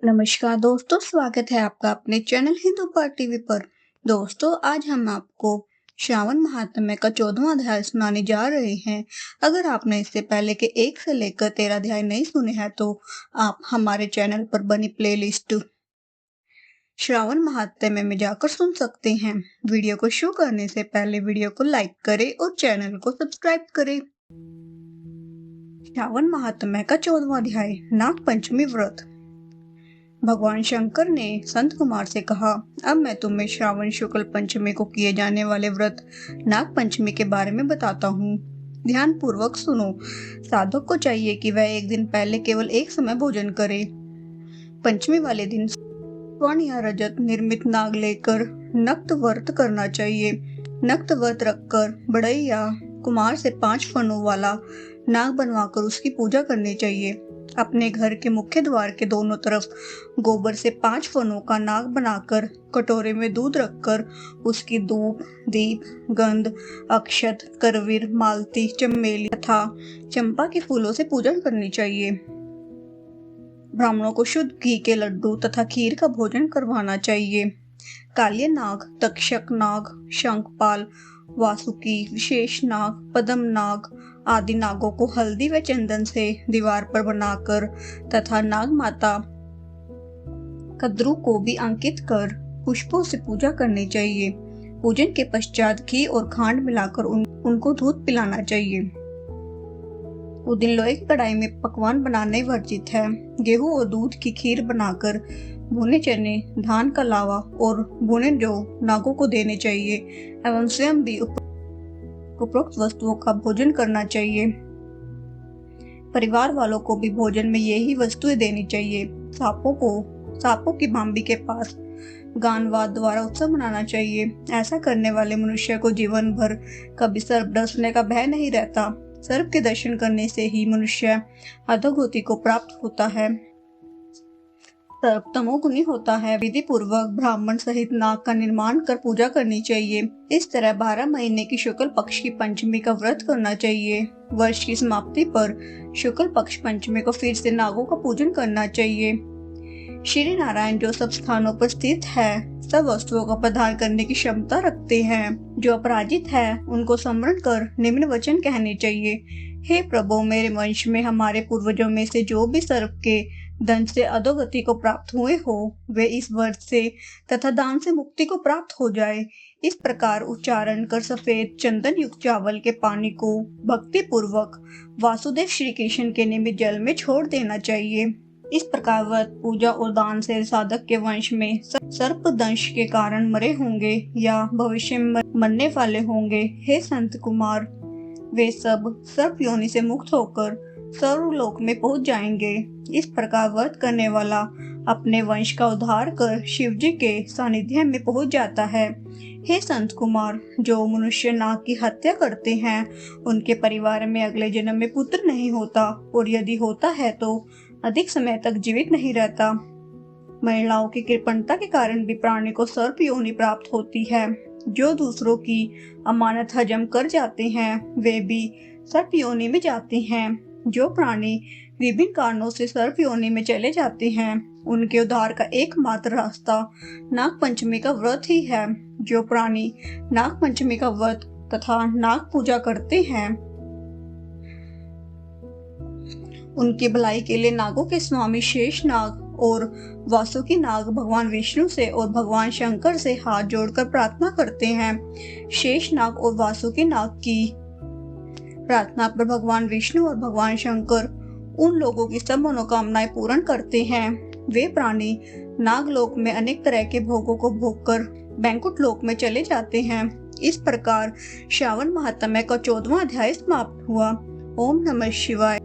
नमस्कार दोस्तों, स्वागत है आपका अपने चैनल हिंदू पार टीवी पर। दोस्तों, आज हम आपको श्रावण महात्म्य का 14वां अध्याय सुनाने जा रहे हैं। अगर आपने इससे पहले के 1 से लेकर 13 अध्याय नहीं सुने हैं तो आप हमारे चैनल पर बनी प्लेलिस्ट श्रावण महात्म्य में जाकर सुन सकते हैं। वीडियो को शुरू करने से पहले वीडियो को लाइक करें और चैनल को सब्सक्राइब करें। श्रावण महात्म्य का 14वां अध्याय, नाग पंचमी व्रत। भगवान शंकर ने संत कुमार से कहा, अब मैं तुम्हें श्रावण शुक्ल पंचमी को किए जाने वाले व्रत नाग पंचमी के बारे में बताता हूँ। ध्यान पूर्वक सुनो। साधक को चाहिए कि वह एक दिन पहले केवल एक समय भोजन करे। पंचमी वाले दिन स्वर्ण या रजत निर्मित नाग लेकर नक्त व्रत करना चाहिए। नक्त व्रत रखकर बढ़ई या कुमार से 5 फनों वाला नाग बनवाकर उसकी पूजा करनी चाहिए। अपने घर के मुख्य द्वार के दोनों तरफ गोबर से 5 फनों का नाग बनाकर कटोरे में दूध रखकर उसकी धूप, दीप, गंध, अक्षत, करवीर, मालती, चमेली तथा चंपा के फूलों से पूजन करनी चाहिए। ब्राह्मणों को शुद्ध घी के लड्डू तथा खीर का भोजन करवाना चाहिए। काल्य नाग, तक्षक नाग, शंखपाल, वासुकी, विशेष नाग, पद्म नाग आदि नागों को हल्दी व चंदन से दीवार पर बनाकर तथा नाग माता कद्रू को भी अंकित कर पुष्पों से पूजा करनी चाहिए। पूजन के पश्चात घी और खांड मिलाकर उनको दूध पिलाना चाहिए। उस दिन लोहे की कढ़ाई में पकवान बनाने वर्जित है। गेहूं और दूध की खीर बनाकर भुने चने, धान का लावा और भुने जौ नागों को देने चाहिए एवं स्वयं भी उपरोक्त वस्तुओं का भोजन करना चाहिए। परिवार वालों को भी भोजन में यही वस्तुएं देनी चाहिए। सांपों की भांबी के पास गानवाद द्वारा उत्सव मनाना चाहिए। ऐसा करने वाले मनुष्य को जीवन भर कभी सर्प डसने का भय नहीं रहता। सर्प के दर्शन करने से ही मनुष्य अधोगति को प्राप्त होता है। सर्प तमोगुणी होता है। विधि पूर्वक ब्राह्मण सहित नाग का निर्माण कर पूजा करनी चाहिए। इस तरह 12 महीने की शुक्ल पक्ष की पंचमी का व्रत करना चाहिए। वर्ष की समाप्ति पर शुक्ल पक्ष पंचमी को फिर से नागों का पूजन करना चाहिए। श्री नारायण जो सब स्थानों पर स्थित है, सब वस्तुओं का प्रदान करने की क्षमता रखते हैं। जो अपराजित है उनको स्मरण कर निम्न वचन कहने चाहिए। हे प्रभु, मेरे वंश में हमारे पूर्वजों में से जो भी सर्प के दंश से अधोगति को प्राप्त हुए हो, वे इस व्रत से तथा दान से मुक्ति को प्राप्त हो जाए। इस प्रकार उच्चारण कर सफेद चंदन युक्त चावल के पानी को भक्ति पूर्वक वासुदेव श्री कृष्ण के निमित्त जल में छोड़ देना चाहिए। इस प्रकार व्रत, पूजा और दान से साधक के वंश में सर्प दंश के कारण मरे होंगे या भविष्य में मरने वाले होंगे। हे संत कुमार, वे सब सर्प योनि से मुक्त होकर स्वर्गलोक में पहुंच जाएंगे। इस प्रकार व्रत करने वाला अपने वंश का उद्धार कर शिव जी के सानिध्य में पहुंच जाता है। हे संत कुमार, जो मनुष्य नाग की हत्या करते हैं उनके परिवार में अगले जन्म में पुत्र नहीं होता और यदि होता है तो अधिक समय तक जीवित नहीं रहता। महिलाओं की कृपणता के कारण भी प्राणी को सर्प योनि प्राप्त होती है। जो दूसरों की अमानत हजम कर जाते हैं वे भी सर्प योनि में जाते हैं। जो प्राणी विभिन्न कारणों से सर्प योनि में चले जाते हैं उनके उद्धार का एकमात्र रास्ता नाग पंचमी का व्रत ही है। जो प्राणी नाग पंचमी का व्रत तथा नाग पूजा करते हैं उनकी भलाई के लिए नागों के स्वामी शेष नाग और वासुकी नाग भगवान विष्णु से और भगवान शंकर से हाथ जोड़कर प्रार्थना करते हैं। शेष नाग और वासुकी नाग की प्रार्थना पर भगवान विष्णु और भगवान शंकर उन लोगों की सब मनोकामनाएं पूर्ण करते हैं। वे प्राणी नागलोक में अनेक तरह के भोगों को भोगकर बैंकुट लोक में चले जाते हैं। इस प्रकार श्रावण महात्म्य का 14वां अध्याय समाप्त हुआ। ओम नमः शिवाय।